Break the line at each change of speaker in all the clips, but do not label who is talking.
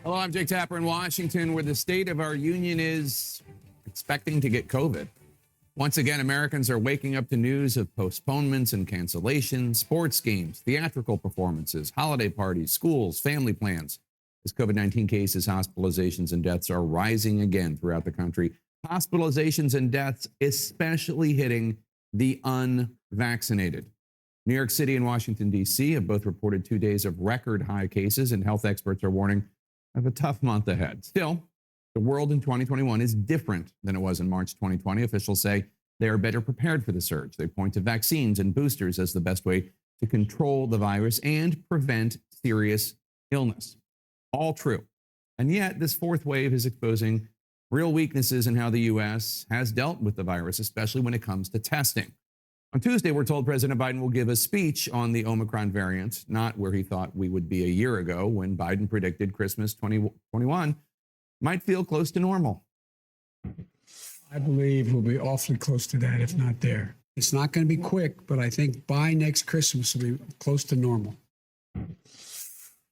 Hello, I'm Jake Tapper in Washington, where the state of our union is expecting to get COVID. Once again, Americans are waking up to news of postponements and cancellations, sports games, theatrical performances, holiday parties, schools, family plans. As COVID-19 cases, hospitalizations, and deaths are rising again throughout the country. Hospitalizations and deaths especially hitting the unvaccinated. New York City and Washington, D.C. have both reported 2 days of record high cases, and health experts are warning of a tough month ahead. Still, the world in 2021 is different than it was in March 2020. Officials say they are better prepared for the surge. They point to vaccines and boosters as the best way to control the virus and prevent serious illness. All true. And yet, this fourth wave is exposing real weaknesses in how the U.S. has dealt with the virus, especially when it comes to testing. On Tuesday, we're told President Biden will give a speech on the Omicron variant, not where he thought we would be a year ago when Biden predicted Christmas 2021 might feel close to normal.
I believe we'll be awfully close to that, if not there. It's not going to be quick, but I think by next Christmas, we'll be close to normal.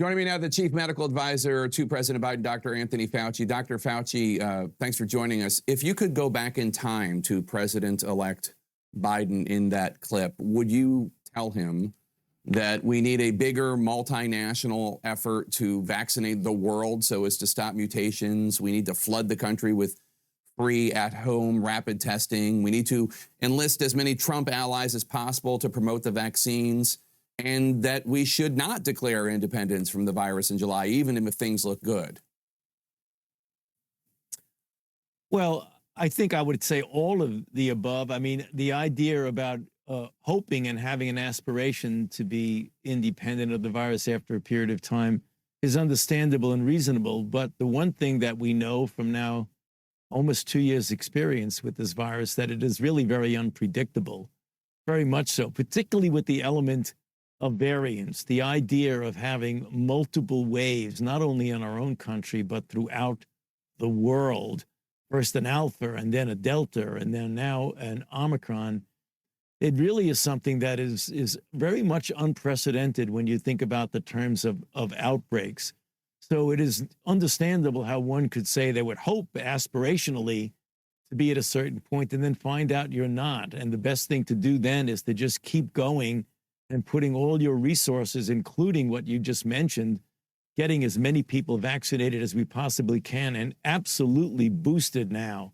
Joining me now, the Chief Medical Advisor to President Biden, Dr. Anthony Fauci. Dr. Fauci, thanks for joining us. If you could go back in time to President-elect Biden in that clip, would you tell him that we need a bigger multinational effort to vaccinate the world so as to stop mutations? We need to flood the country with free at-home rapid testing. We need to enlist as many Trump allies as possible to promote the vaccines, and that we should not declare independence from the virus in July, even if things look good.
Well, I think I would say all of the above. I mean, the idea about hoping and having an aspiration to be independent of the virus after a period of time is understandable and reasonable. But the one thing that we know from now almost 2 years experience with this virus, that it is really very unpredictable, very much so, particularly with the element of variants, the idea of having multiple waves, not only in our own country, but throughout the world. First an Alpha, and then a Delta, and then now an Omicron. It really is something that is very much unprecedented when you think about the terms of outbreaks. So it is understandable how one could say they would hope aspirationally to be at a certain point and then find out you're not. And the best thing to do then is to just keep going and putting all your resources, including what you just mentioned, getting as many people vaccinated as we possibly can, and absolutely boosted now.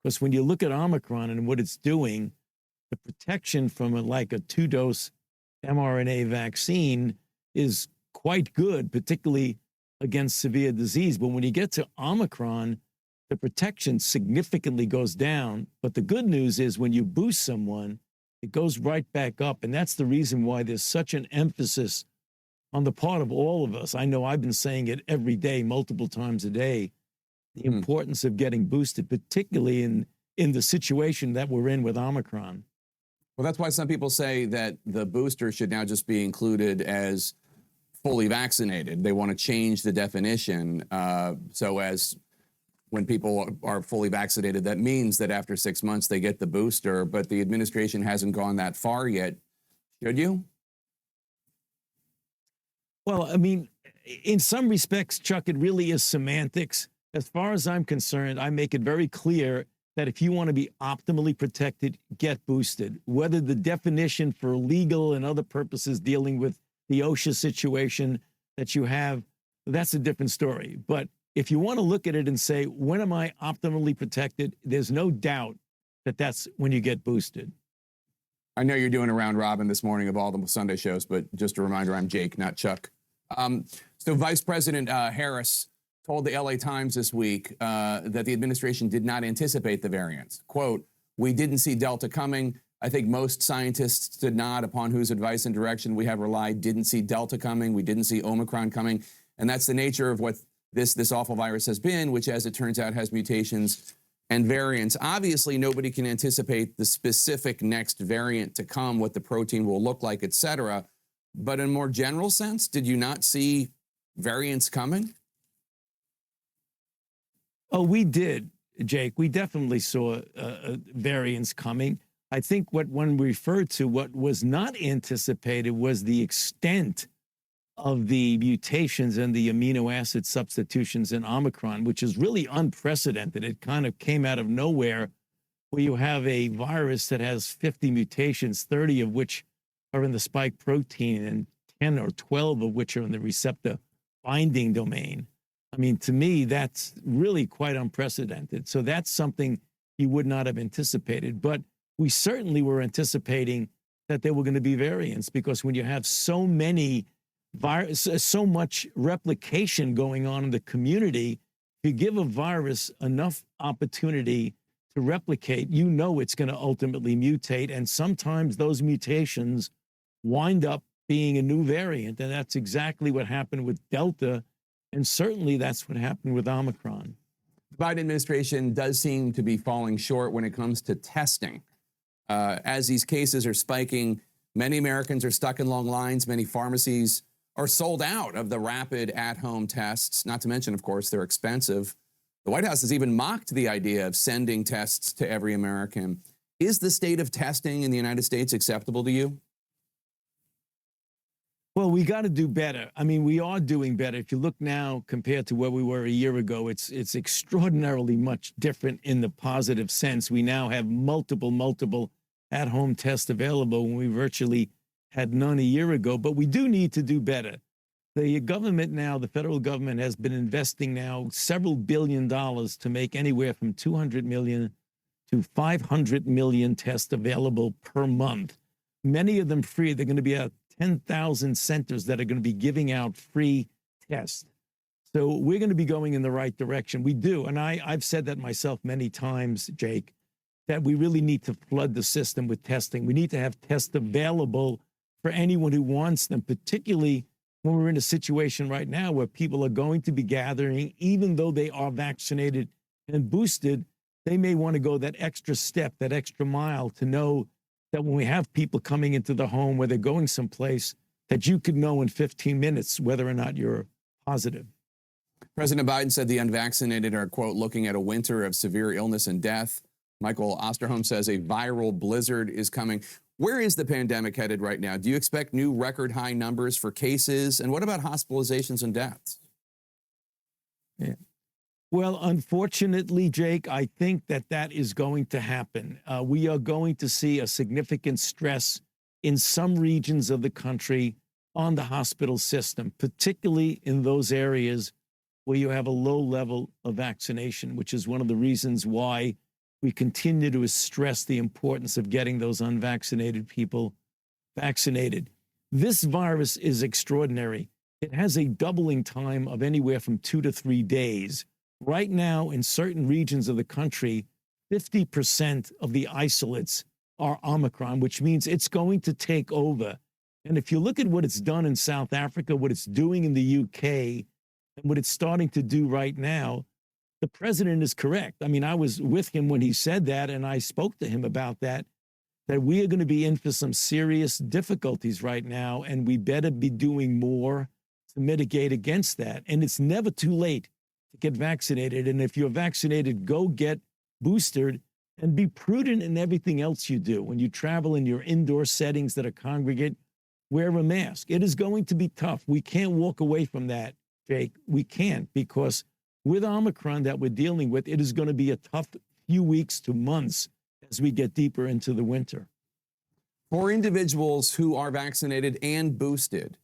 Because when you look at Omicron and what it's doing, the protection from like a 2-dose mRNA vaccine is quite good, particularly against severe disease. But when you get to Omicron, the protection significantly goes down. But the good news is when you boost someone, it goes right back up. And that's the reason why there's such an emphasis on the part of all of us. I know I've been saying it every day, multiple times a day, the importance of getting boosted, particularly in the situation that we're in with Omicron.
Well, that's why some people say that the booster should now just be included as fully vaccinated. They want to change the definition so as when people are fully vaccinated, that means that after 6 months they get the booster, but the administration hasn't gone that far yet. Should you?
Well, I mean, in some respects, Chuck, it really is semantics. As far as I'm concerned, I make it very clear that if you want to be optimally protected, get boosted. Whether the definition for legal and other purposes dealing with the OSHA situation that you have, that's a different story. But if you want to look at it and say, when am I optimally protected? There's no doubt that that's when you get boosted.
I know you're doing a round robin this morning of all the Sunday shows, but just a reminder, I'm Jake, not Chuck. So Vice President Harris told the LA Times this week that the administration did not anticipate the variants. Quote, "We didn't see Delta coming. I think most scientists did not, upon whose advice and direction we have relied, didn't see Delta coming. We didn't see Omicron coming." And that's the nature of what this awful virus has been, which, as it turns out, has mutations and variants. Obviously, nobody can anticipate the specific next variant to come, what the protein will look like, et cetera. But in a more general sense, did you not see variants coming?
Oh, we did, Jake. We definitely saw variants coming. I think what one referred to, what was not anticipated, was the extent of the mutations and the amino acid substitutions in Omicron, which is really unprecedented. It kind of came out of nowhere, where you have a virus that has 50 mutations, 30 of which are in the spike protein and 10 or 12 of which are in the receptor binding domain. I mean, to me, that's really quite unprecedented. So that's something you would not have anticipated. But we certainly were anticipating that there were going to be variants, because when you have so many so much replication going on in the community, if you give a virus enough opportunity to replicate, you know it's going to ultimately mutate. And sometimes those mutations wind up being a new variant. And that's exactly what happened with Delta. And certainly that's what happened with Omicron.
The Biden administration does seem to be falling short when it comes to testing. As these cases are spiking, many Americans are stuck in long lines. Many pharmacies are sold out of the rapid at-home tests, not to mention, of course, they're expensive. The White House has even mocked the idea of sending tests to every American. Is the state of testing in the United States acceptable to you?
Well, we got to do better. I mean, we are doing better. If you look now compared to where we were a year ago, it's extraordinarily much different in the positive sense. We now have multiple at-home tests available when we virtually had none a year ago. But we do need to do better. The government now, the federal government, has been investing now several $billions to make anywhere from 200 million to 500 million tests available per month. Many of them free. They're going to be at 10,000 centers that are going to be giving out free tests. So we're going to be going in the right direction. We do. And I've said that myself many times, Jake, that we really need to flood the system with testing. We need to have tests available for anyone who wants them, particularly when we're in a situation right now where people are going to be gathering, even though they are vaccinated and boosted. They may want to go that extra step, that extra mile, to know that when we have people coming into the home where they're going someplace, that you could know in 15 minutes whether or not you're positive.
President Biden said the unvaccinated are, quote, looking at a winter of severe illness and death. Michael Osterholm says a viral blizzard is coming. Where is the pandemic headed right now? Do you expect new record high numbers for cases? And what about hospitalizations and deaths?
Yeah. Well, unfortunately, Jake, I think that is going to happen. We are going to see a significant stress in some regions of the country on the hospital system, particularly in those areas where you have a low level of vaccination, which is one of the reasons why we continue to stress the importance of getting those unvaccinated people vaccinated. This virus is extraordinary. It has a doubling time of anywhere from 2 to 3 days. Right now, in certain regions of the country, 50% of the isolates are Omicron, which means it's going to take over. And if you look at what it's done in South Africa, what it's doing in the UK, and what it's starting to do right now, the president is correct. I mean, I was with him when he said that, and I spoke to him about that we are going to be in for some serious difficulties right now, and we better be doing more to mitigate against that. And it's never too late to get vaccinated. And if you're vaccinated, go get boosted and be prudent in everything else you do. When you travel in your indoor settings that are congregate, wear a mask. It is going to be tough. We can't walk away from that, Jake. We can't, because with Omicron that we're dealing with, it is going to be a tough few weeks to months as we get deeper into the winter.
For individuals who are vaccinated and boosted,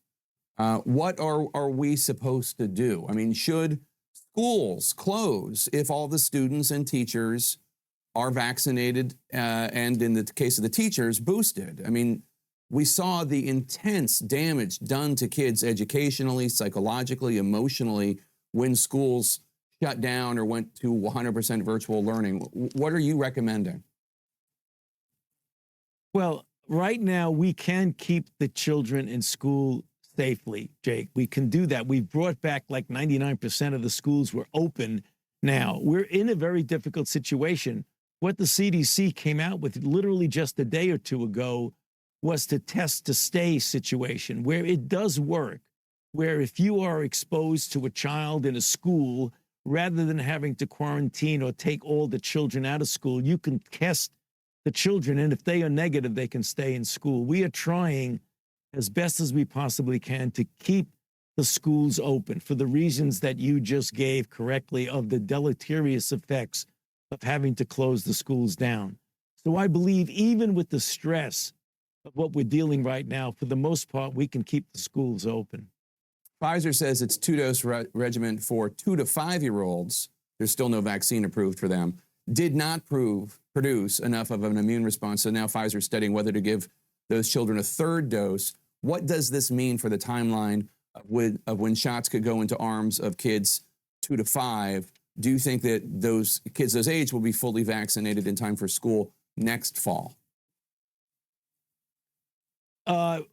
what are we supposed to do? I mean, should schools close if all the students and teachers are vaccinated and, in the case of the teachers, boosted? I mean, we saw the intense damage done to kids educationally, psychologically, emotionally when schools shut down or went to 100% virtual learning. What are you recommending?
Well, right now, we can keep the children in school safely, Jake. We can do that. We've brought back like 99% of the schools were open now. We're in a very difficult situation. What the CDC came out with literally just a day or two ago was the test to stay situation, where it does work, where if you are exposed to a child in a school, rather than having to quarantine or take all the children out of school, you can test the children, and if they are negative, they can stay in school. We are trying as best as we possibly can to keep the schools open for the reasons that you just gave correctly of the deleterious effects of having to close the schools down. So I believe even with the stress of what we're dealing right now, for the most part, we can keep the schools open.
Pfizer says its two-dose regimen for 2 to 5-year-olds, there's still no vaccine approved for them, did not produce enough of an immune response. So now Pfizer's studying whether to give those children a third dose. What does this mean for the timeline of when shots could go into arms of kids 2 to 5? Do you think that those kids those age will be fully vaccinated in time for school next fall?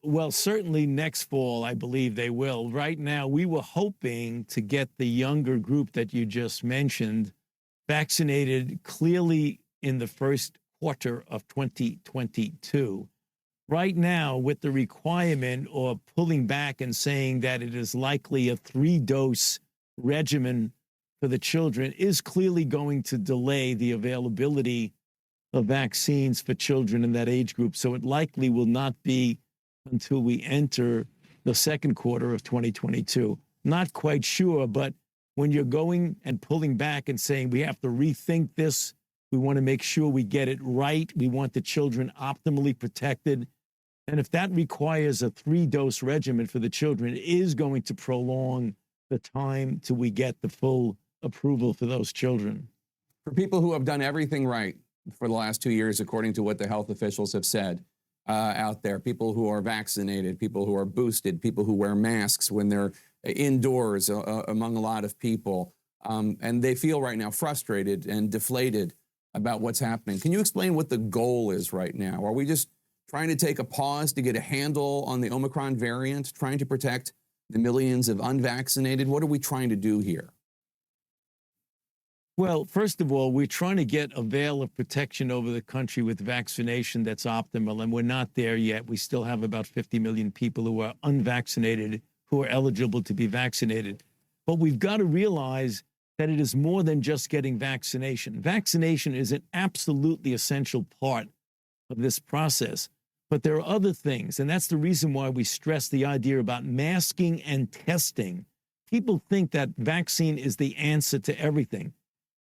Well, certainly next fall, I believe they will. Right now, we were hoping to get the younger group that you just mentioned vaccinated clearly in the first quarter of 2022. Right now, with the requirement or pulling back and saying that it is likely a 3-dose regimen for the children is clearly going to delay the availability of vaccines for children in that age group. So it likely will not be until we enter the second quarter of 2022. Not quite sure, but when you're going and pulling back and saying we have to rethink this, we want to make sure we get it right, we want the children optimally protected. And if that requires a 3-dose regimen for the children, it is going to prolong the time till we get the full approval for those children.
For people who have done everything right for the last 2 years, according to what the health officials have said out there, people who are vaccinated, people who are boosted, people who wear masks when they're indoors among a lot of people, and they feel right now frustrated and deflated about what's happening. Can you explain what the goal is right now? Are we just trying to take a pause to get a handle on the Omicron variant, trying to protect the millions of unvaccinated? What are we trying to do here?
Well, first of all, we're trying to get a veil of protection over the country with vaccination that's optimal, and we're not there yet. We still have about 50 million people who are unvaccinated who are eligible to be vaccinated. But we've got to realize that it is more than just getting vaccination. Vaccination is an absolutely essential part of this process. But there are other things, and that's the reason why we stress the idea about masking and testing. People think that vaccine is the answer to everything.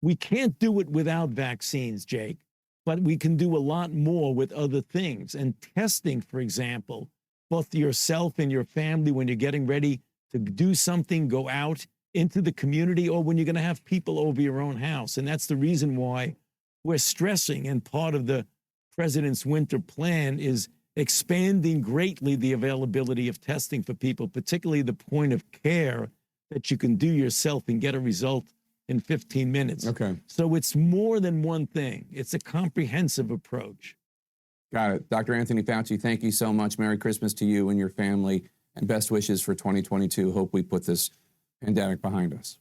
We can't do it without vaccines, Jake, but we can do a lot more with other things. And testing, for example, both yourself and your family when you're getting ready to do something, go out into the community, or when you're going to have people over your own house. And that's the reason why we're stressing, and part of the president's winter plan is expanding greatly the availability of testing for people, particularly the point of care that you can do yourself and get a result in 15 minutes.
Okay.
So it's more than one thing. It's a comprehensive approach.
Got it. Dr. Anthony Fauci, thank you so much. Merry Christmas to you and your family, and best wishes for 2022. Hope we put this pandemic behind us.